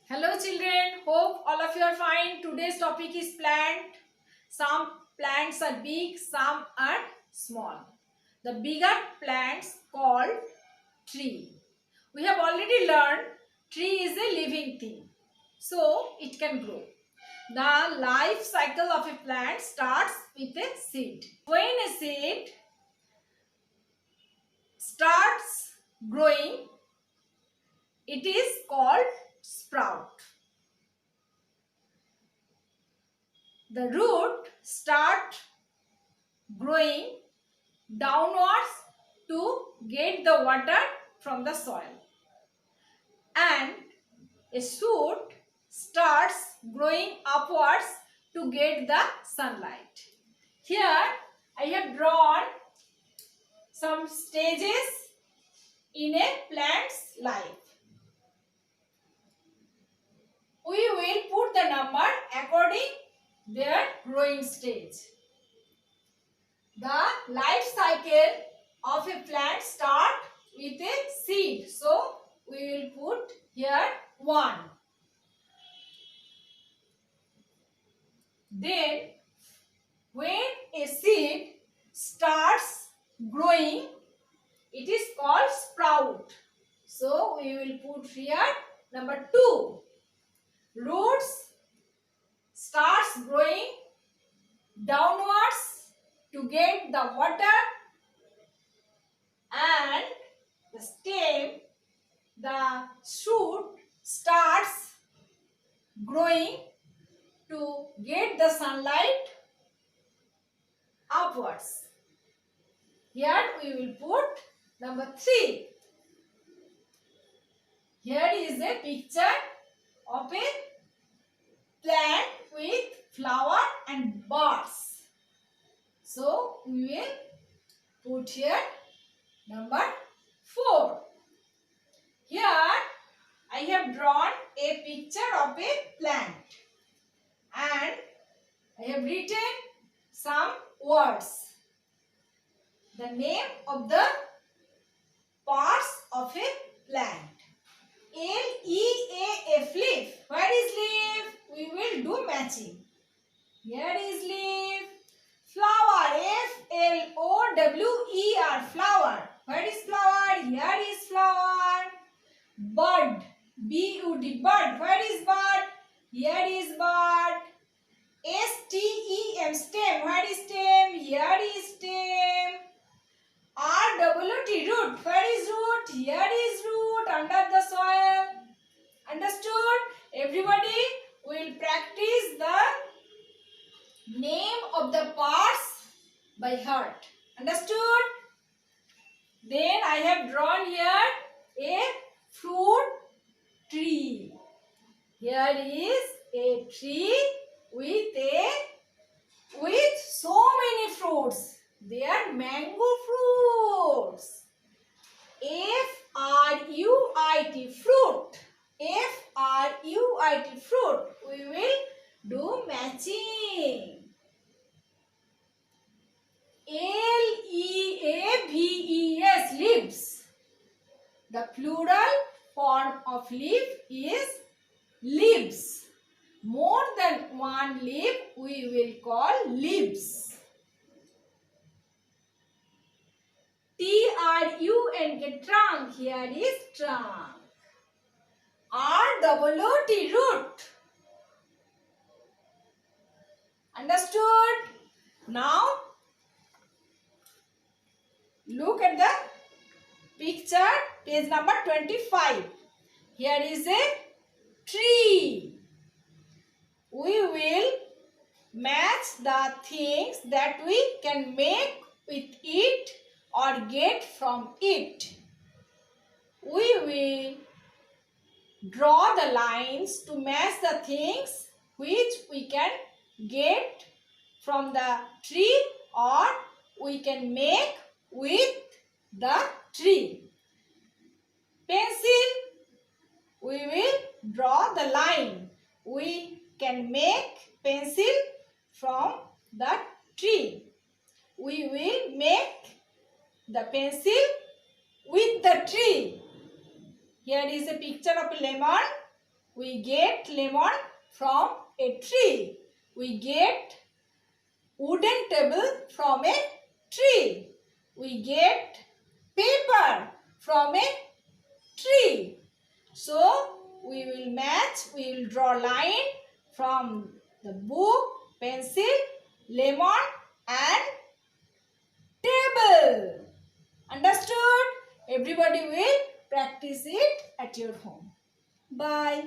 Hello children, hope all of you are fine. Today's topic is plant. Some plants are big, some are small. The bigger plants called tree. We have already learned tree is a living thing. So it can grow. The life cycle of a plant starts with a seed. When a seed starts growing, it is called sprout. The root start growing downwards to get the water from the soil, and a shoot starts growing upwards to get the sunlight. Here I have drawn some stages in a plant's life. We will put the number according their growing stage. The life cycle of a plant start with a seed. So we will put here 1. Then when a seed starts growing, it is called sprout. So we will put here number 2. Roots starts growing downwards to get the water, and the stem, the shoot starts growing to get the sunlight upwards. Here we will put number 3. Here is a picture of a plant with flower and buds. So we will put here number 4. Here I have drawn a picture of a plant and I have written some words. The name of the parts of a plant. L-E-A-F, leaf. Where is leaf? We will do matching. Here is leaf. Flower, F-L-O-W-E-R, flower. Where is flower? Here is flower. Bud, B-U-D, bud. Where is bud? Here is bud. S-T-E-M, stem. Where is stem? Here is stem. R-W-T, root. Where is root? Here is root, under the soil. Understood? Everybody will practice the name of the parts by heart. Understood? Then I have drawn here a fruit tree. Here is a tree with so many fruits. They are mango fruits. F-R-U-I-T, fruit. F-R-U-I-T, fruit. We will do matching. L-E-A-V-E-S, leaves. The plural form of leaf is leaves. More than one leaf we will call leaves. T-R-U-N-K, trunk. Here is trunk. R-O-O-T, root. Understood? Now look at the picture, page number 25. Here is a tree. We will match the things that we can make with it or get from it. We will draw the lines to match the things which we can get from the tree or we can make with the tree. Pencil, we will draw the line. We can make pencil from the tree. We will make the pencil with the tree. Here is a picture of a lemon we get lemon from a tree. We get wooden table from a tree. We get paper from a tree. So we will match, we will draw line from the book, pencil, lemon and table. Understood? Everybody will practice it at your home. Bye.